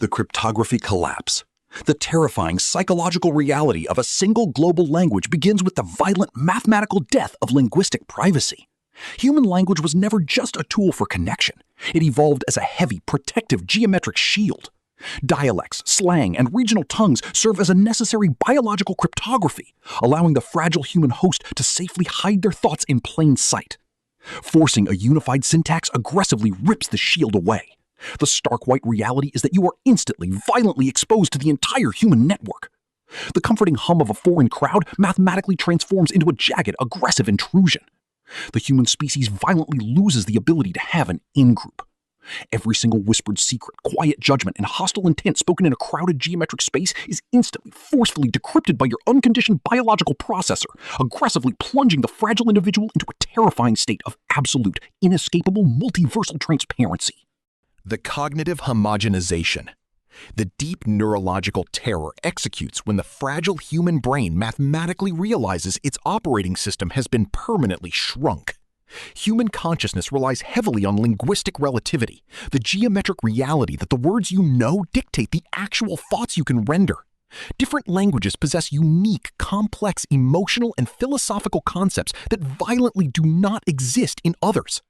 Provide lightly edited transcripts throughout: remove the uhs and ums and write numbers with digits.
the cryptography collapse. The terrifying psychological reality of a single global language begins with the violent mathematical death of linguistic privacy. Human language was never just a tool for connection. It evolved as a heavy, protective geometric shield. Dialects, slang, and regional tongues serve as a necessary biological cryptography, allowing the fragile human host to safely hide their thoughts in plain sight. Forcing a unified syntax aggressively rips the shield away. The stark white reality is that you are instantly, violently exposed to the entire human network. The comforting hum of a foreign crowd mathematically transforms into a jagged, aggressive intrusion. The human species violently loses the ability to have an in-group. Every single whispered secret, quiet judgment, and hostile intent spoken in a crowded geometric space is instantly, forcefully decrypted by your unconditioned biological processor, aggressively plunging the fragile individual into a terrifying state of absolute, inescapable, multiversal transparency. The cognitive homogenization. The deep neurological terror executes when the fragile human brain mathematically realizes its operating system has been permanently shrunk. Human consciousness relies heavily on linguistic relativity, the geometric reality that the words you know dictate the actual thoughts you can render. Different languages possess unique, complex, emotional, and philosophical concepts that violently do not exist in others.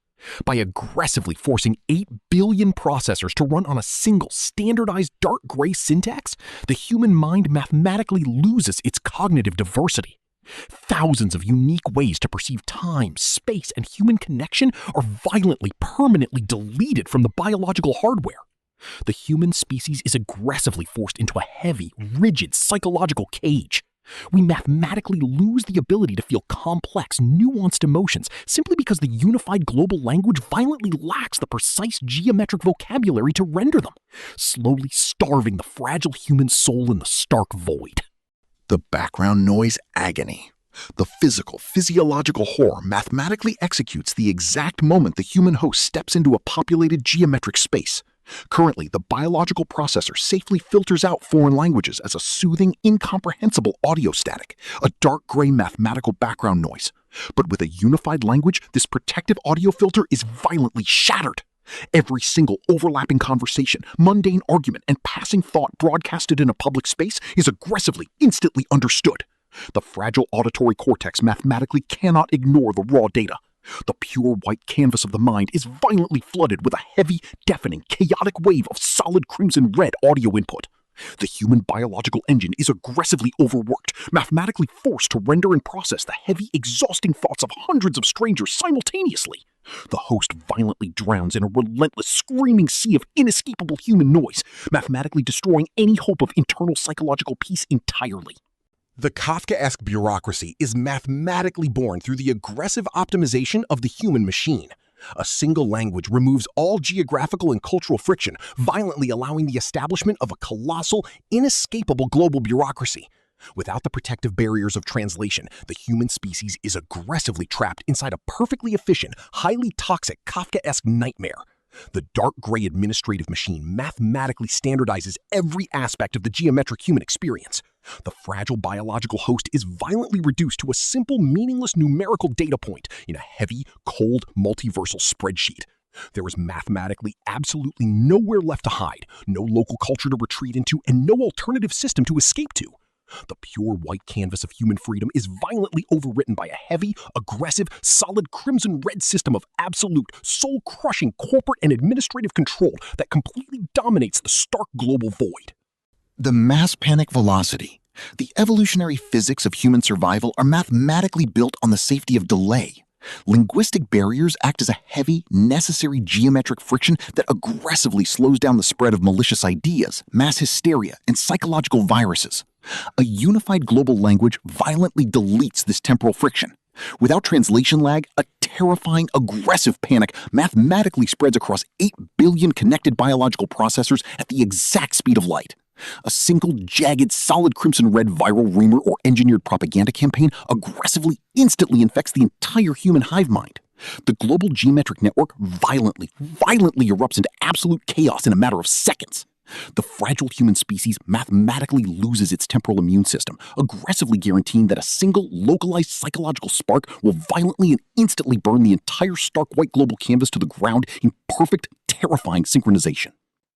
By aggressively forcing 8 billion processors to run on a single, standardized dark gray syntax, the human mind mathematically loses its cognitive diversity. Thousands of unique ways to perceive time, space, and human connection are violently, permanently deleted from the biological hardware. The human species is aggressively forced into a heavy, rigid psychological cage. We mathematically lose the ability to feel complex, nuanced emotions simply because the unified global language violently lacks the precise geometric vocabulary to render them, slowly starving the fragile human soul in the stark void. The background noise agony. The physiological horror mathematically executes the exact moment the human host steps into a populated geometric space. Currently, the biological processor safely filters out foreign languages as a soothing, incomprehensible audio static, a dark gray mathematical background noise. But with a unified language, this protective audio filter is violently shattered. Every single overlapping conversation, mundane argument, and passing thought broadcasted in a public space is aggressively, instantly understood. The fragile auditory cortex mathematically cannot ignore the raw data. The pure white canvas of the mind is violently flooded with a heavy, deafening, chaotic wave of solid crimson red audio input. The human biological engine is aggressively overworked, mathematically forced to render and process the heavy, exhausting thoughts of hundreds of strangers simultaneously. The host violently drowns in a relentless, screaming sea of inescapable human noise, mathematically destroying any hope of internal psychological peace entirely. The Kafkaesque bureaucracy is mathematically born through the aggressive optimization of the human machine. A single language removes all geographical and cultural friction, violently allowing the establishment of a colossal, inescapable global bureaucracy. Without the protective barriers of translation, the human species is aggressively trapped inside a perfectly efficient, highly toxic Kafkaesque nightmare. The dark gray administrative machine mathematically standardizes every aspect of the geometric human experience. The fragile biological host is violently reduced to a simple, meaningless numerical data point in a heavy, cold, multiversal spreadsheet. There is mathematically absolutely nowhere left to hide, no local culture to retreat into, and no alternative system to escape to. The pure white canvas of human freedom is violently overwritten by a heavy, aggressive, solid crimson-red system of absolute, soul-crushing corporate and administrative control that completely dominates the stark global void. The mass panic velocity. The evolutionary physics of human survival are mathematically built on the safety of delay. Linguistic barriers act as a heavy, necessary geometric friction that aggressively slows down the spread of malicious ideas, mass hysteria, and psychological viruses. A unified global language violently deletes this temporal friction. Without translation lag, a terrifying, aggressive panic mathematically spreads across 8 billion connected biological processors at the exact speed of light. A single, jagged, solid crimson-red viral rumor or engineered propaganda campaign aggressively, instantly infects the entire human hive mind. The global geometric network violently erupts into absolute chaos in a matter of seconds. The fragile human species mathematically loses its temporal immune system, aggressively guaranteeing that a single, localized psychological spark will violently and instantly burn the entire stark white global canvas to the ground in perfect, terrifying synchronization.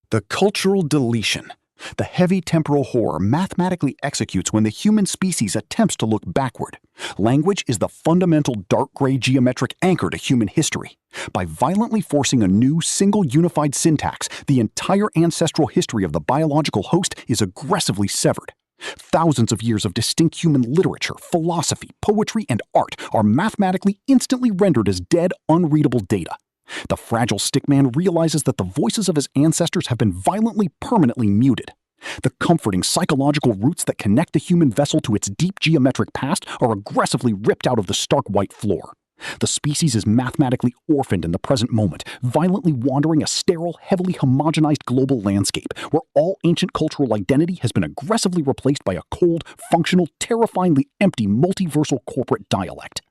The cultural deletion. The heavy temporal horror mathematically executes when the human species attempts to look backward. Language is the fundamental dark gray geometric anchor to human history. By violently forcing a new, single unified syntax, the entire ancestral history of the biological host is aggressively severed. Thousands of years of distinct human literature, philosophy, poetry, and art are mathematically instantly rendered as dead, unreadable data. The fragile stickman realizes that the voices of his ancestors have been violently, permanently muted. The comforting psychological roots that connect the human vessel to its deep geometric past are aggressively ripped out of the stark white floor. The species is mathematically orphaned in the present moment, violently wandering a sterile, heavily homogenized global landscape where all ancient cultural identity has been aggressively replaced by a cold, functional, terrifyingly empty multiversal corporate dialect.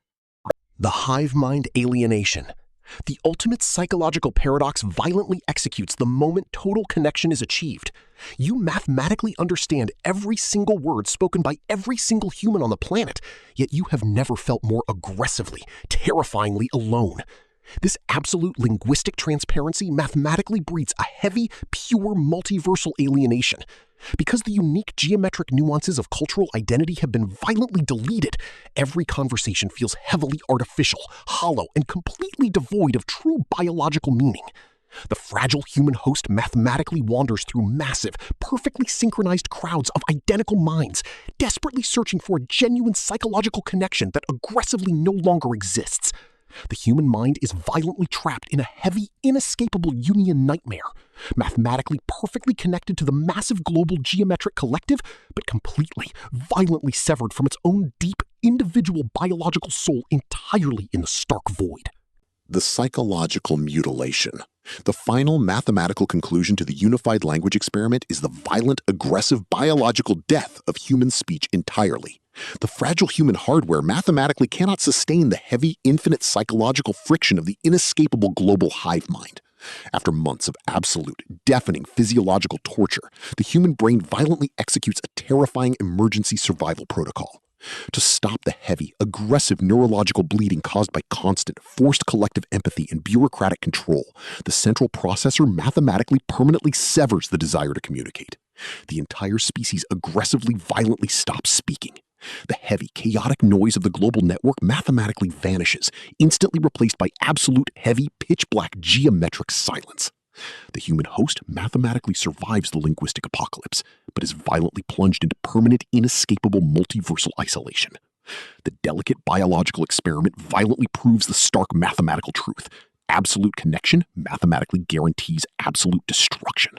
The hive-mind alienation. The ultimate psychological paradox violently executes the moment total connection is achieved. You mathematically understand every single word spoken by every single human on the planet, yet you have never felt more aggressively, terrifyingly alone. This absolute linguistic transparency mathematically breeds a heavy, pure multiversal alienation. Because the unique geometric nuances of cultural identity have been violently deleted, every conversation feels heavily artificial, hollow, and completely devoid of true biological meaning. The fragile human host mathematically wanders through massive, perfectly synchronized crowds of identical minds, desperately searching for a genuine psychological connection that aggressively no longer exists. The human mind is violently trapped in a heavy, inescapable Jungian nightmare, mathematically perfectly connected to the massive global geometric collective, but completely, violently severed from its own deep, individual biological soul entirely in the stark void. The psychological mutilation. The final mathematical conclusion to the unified language experiment is the violent, aggressive biological death of human speech entirely. The fragile human hardware mathematically cannot sustain the heavy, infinite psychological friction of the inescapable global hive mind. After months of absolute, deafening physiological torture, the human brain violently executes a terrifying emergency survival protocol. To stop the heavy, aggressive neurological bleeding caused by constant, forced collective empathy and bureaucratic control, the central processor mathematically permanently severs the desire to communicate. The entire species aggressively, violently stops speaking. The heavy, chaotic noise of the global network mathematically vanishes, instantly replaced by absolute, heavy, pitch-black geometric silence. The human host mathematically survives the linguistic apocalypse, but is violently plunged into permanent, inescapable multiversal isolation. The delicate biological experiment violently proves the stark mathematical truth. Absolute connection mathematically guarantees absolute destruction.